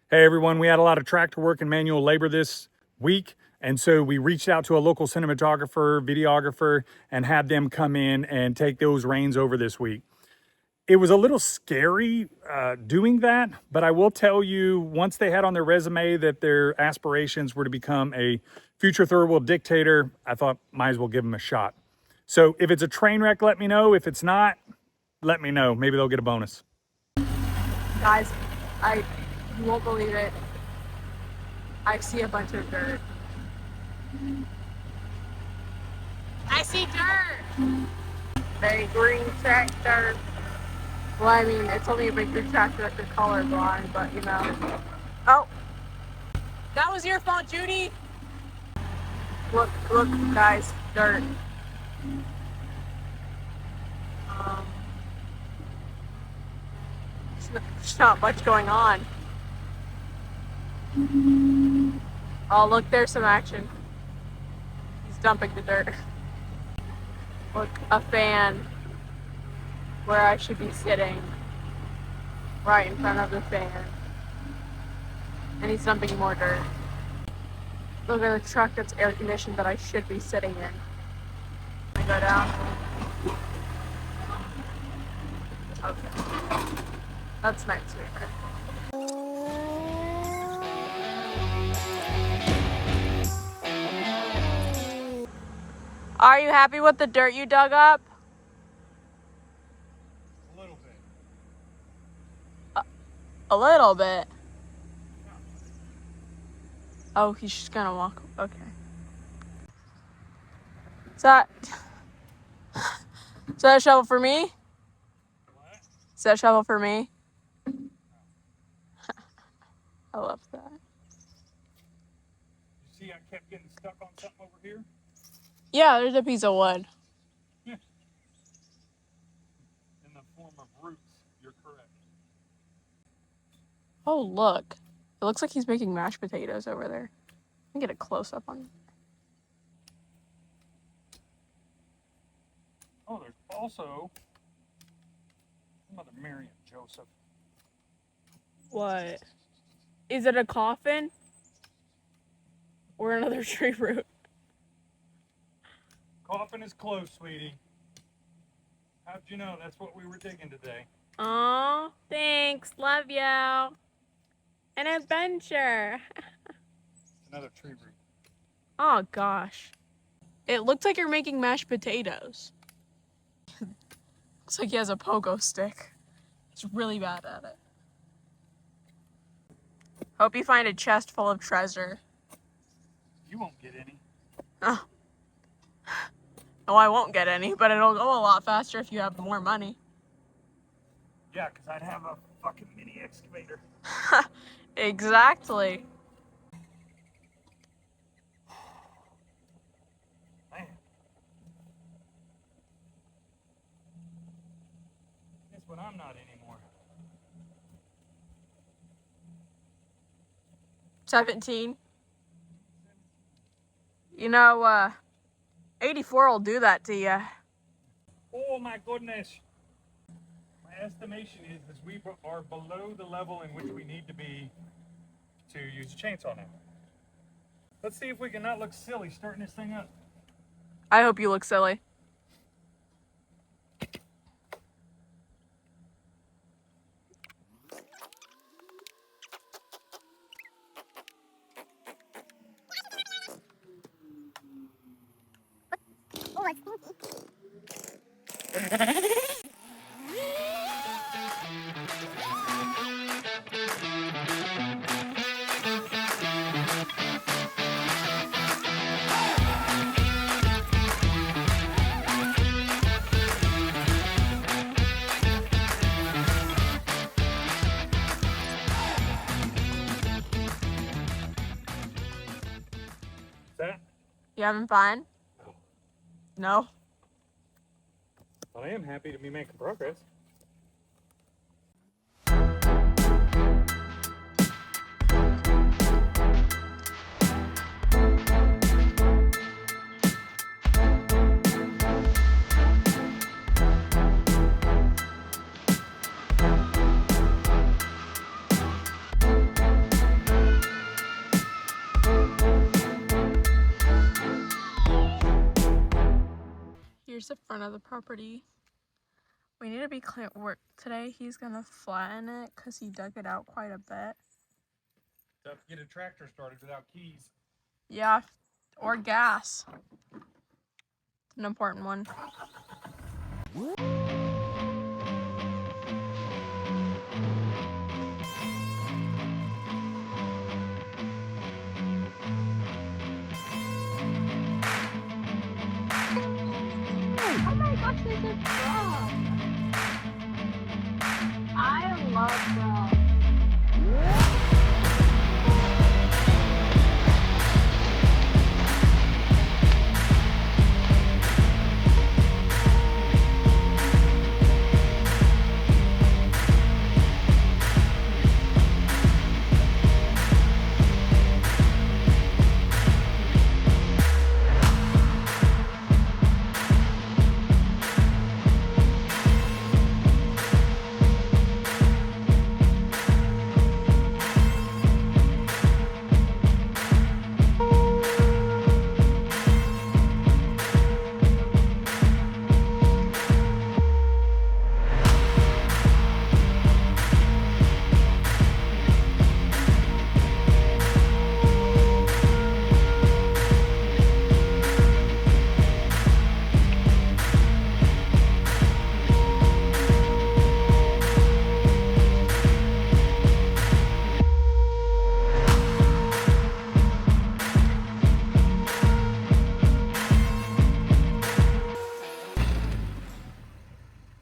Hey everyone, we had a lot of tractor work and manual labor this week, and so we reached out to a local cinematographer, videographer, and had them come in and take those reins over this week. It was a little scary doing that, but I will tell you, once they had on their resume that their aspirations were to become a future third world dictator, I thought might as well give them a shot. So if it's a train wreck, let me know. If it's not, let me know. Maybe they'll get a bonus. Guys, you won't believe it. I see a bunch of dirt. I see dirt! A green tractor. Well, I mean, it's only a big green tractor if you're colorblind, but you know. Oh! That was your fault, Judy! Look, guys, dirt. There's not much going on. Oh, look, there's some action. He's dumping the dirt. Look, a fan where I should be sitting, right in front of the fan. And he's dumping more dirt. Look at the truck that's air conditioned that I should be sitting in. I go down. Okay. That's nice, sweetheart. Are you happy with the dirt you dug up? A little bit. A little bit? Oh, he's just gonna walk. Okay. Is that a shovel for me? What? Is that a shovel for me? I love that. You see I kept getting stuck on something over here? Yeah, there's a piece of wood. Yeah. In the form of roots, you're correct. Oh, look. It looks like he's making mashed potatoes over there. I can get a close-up on it. Oh, there's also Mother Mary and Joseph. What? Is it a coffin? Or another tree root? Coffin is close, sweetie. How'd you know that's what we were digging today? Aw, thanks. Love you. An adventure. Another tree root. Oh, gosh. It looks like you're making mashed potatoes. Looks like he has a pogo stick. He's really bad at it. Hope you find a chest full of treasure. You won't get any. Oh. No, I won't get any, but it'll go a lot faster if you have more money. Yeah, because I'd have a fucking mini excavator. Exactly. Man. Guess what I'm not anymore. 17. You know, 84 will do that to you. Oh my goodness. My estimation is we are below the level in which we need to be to use a chainsaw now. Let's see if we can not look silly starting this thing up. I hope you look silly. Oh, it's stinky. That? You having fun? No? Well, I am happy to be making progress. Here's the front of the property. We need to be clear work today. He's gonna flatten it because he dug it out quite a bit. Tough to get a tractor started without keys. Yeah, or gas. It's an important one. Oh my gosh, there's a frog. I love frogs.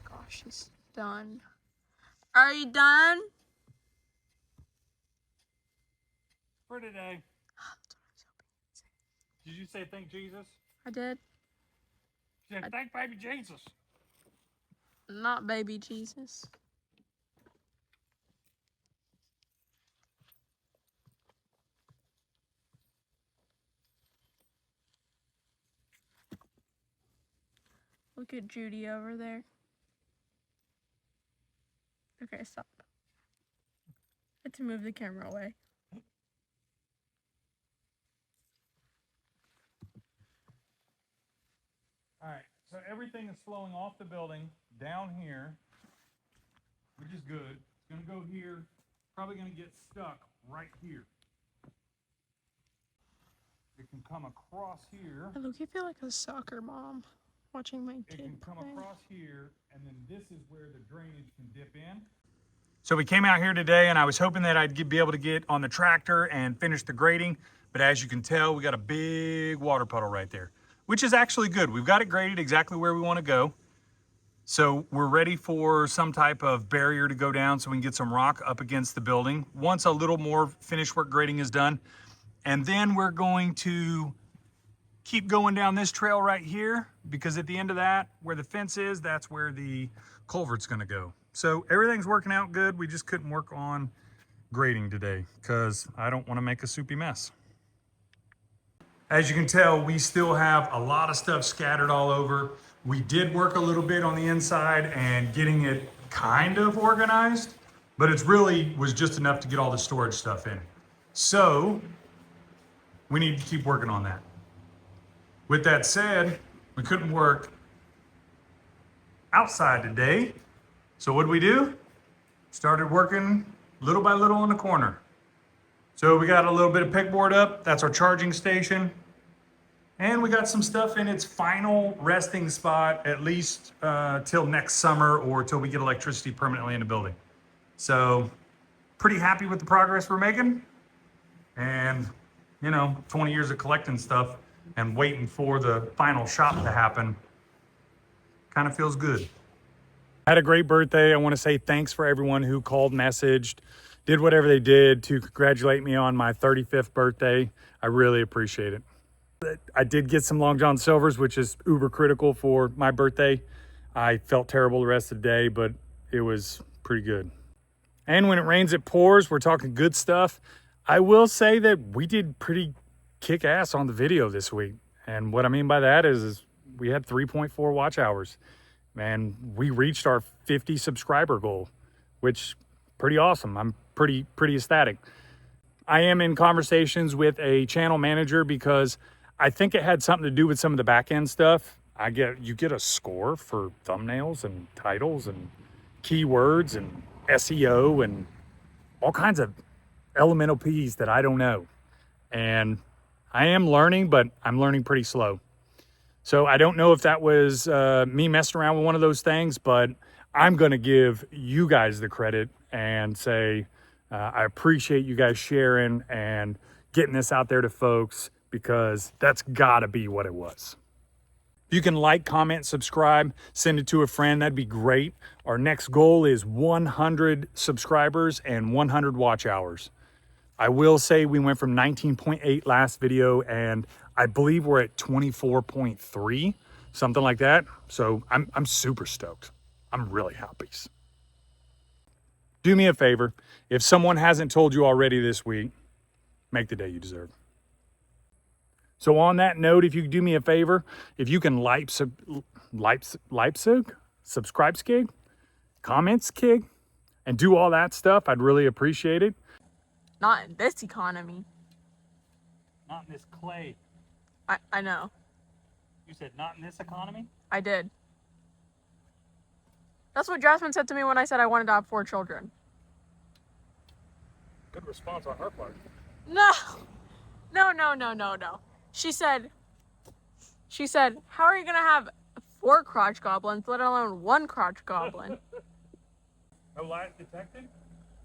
Gosh, he's done. Are you done? For today. Did you say thank Jesus? I did. You said thank baby Jesus. Not baby Jesus. Look at Judy over there. Okay, stop. I had to move the camera away. All right, so everything is flowing off the building down here, which is good. It's gonna go here, probably gonna get stuck right here. It can come across here. I look, I feel like a soccer mom watching my It kid can come play. across here, and then this is where the drainage can dip in. So we came out here today, and I was hoping that I'd be able to get on the tractor and finish the grading, but as you can tell, we got a big water puddle right there, which is actually good. We've got it graded exactly where we want to go. So we're ready for some type of barrier to go down so we can get some rock up against the building. Once a little more finish work grading is done, and then we're going to keep going down this trail right here, because at the end of that, where the fence is, that's where the culvert's gonna go. So everything's working out good. We just couldn't work on grading today because I don't want to make a soupy mess. As you can tell, we still have a lot of stuff scattered all over. We did work a little bit on the inside and getting it kind of organized, but it's really was just enough to get all the storage stuff in. So we need to keep working on that. With that said, we couldn't work outside today. So what did we do? Started working little by little in the corner. So we got a little bit of pegboard up. That's our charging station. And we got some stuff in its final resting spot, at least till next summer or till we get electricity permanently in the building. So pretty happy with the progress we're making. And, you know, 20 years of collecting stuff and waiting for the final shop to happen kind of feels good. I had a great birthday. I want to say thanks for everyone who called, messaged, did whatever they did to congratulate me on my 35th birthday. I really appreciate it. I did get some Long John Silvers, which is uber critical for my birthday. I felt terrible the rest of the day, but it was pretty good. And when it rains, it pours. We're talking good stuff. I will say that we did pretty kick ass on the video this week. And what I mean by that is we had 3.4 watch hours. And we reached our 50 subscriber goal, which pretty awesome. I'm pretty ecstatic. I am in conversations with a channel manager because I think it had something to do with some of the back end stuff. you get a score for thumbnails and titles and keywords and SEO and all kinds of elemental P's that I don't know. And I am learning, but I'm learning pretty slow. So I don't know if that was me messing around with one of those things, but I'm going to give you guys the credit and say I appreciate you guys sharing and getting this out there to folks, because that's got to be what it was. If you can like, comment, subscribe, send it to a friend, that'd be great. Our next goal is 100 subscribers and 100 watch hours. I will say we went from 19.8 last video, and I believe we're at 24.3, something like that. So I'm super stoked. I'm really happy. Do me a favor. If someone hasn't told you already this week, make the day you deserve. So on that note, if you could do me a favor, if you can subscribe skig, comments skig, and do all that stuff, I'd really appreciate it. Not in this economy. Not in this clay. I know. You said not in this economy? I did. That's what Jasmine said to me when I said I wanted to have 4 children. Good response on her part. No. She said, how are you going to have 4 crotch goblins, let alone 1 crotch goblin? No lies detected?